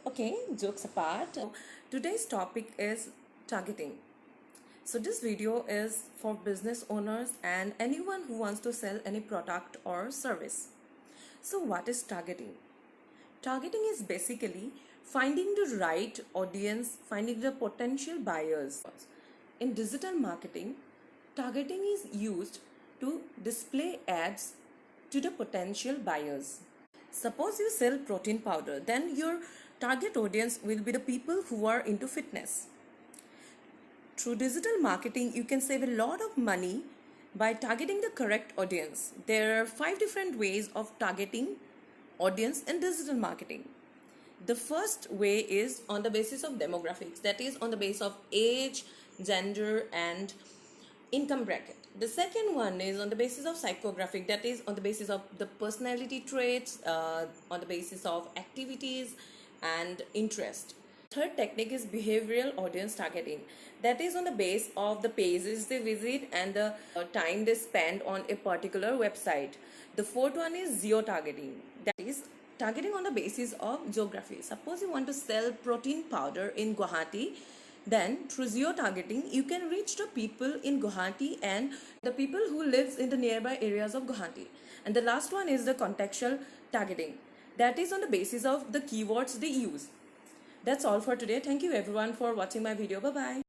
Okay, jokes apart. Today's topic is targeting. So this video is for business owners and anyone who wants to sell any product or service. So what is targeting? Targeting is basically finding the right audience, finding the potential buyers. In digital marketing, targeting is used to display ads to the potential buyers. Suppose you sell protein powder, then your target audience will be the people who are into fitness. Through digital marketing, you can save a lot of money by targeting the correct audience. There are 5 different ways of targeting audience in digital marketing. The first way is on the basis of demographics, that is on the basis of age, gender and income bracket. The second one is on the basis of psychographic, that is on the basis of the personality traits, on the basis of activities and interest. Third technique is behavioral audience targeting, that is on the base of the pages they visit and the time they spend on a particular website. The fourth one is Geo Targeting, that is targeting on the basis of geography. Suppose you want to sell protein powder in Guwahati, then through Geo Targeting you can reach the people in Guwahati and the people who lives in the nearby areas of Guwahati. And the last one is the Contextual Targeting, that is on the basis of the keywords they use. That's all for today. Thank you everyone for watching my video. Bye bye.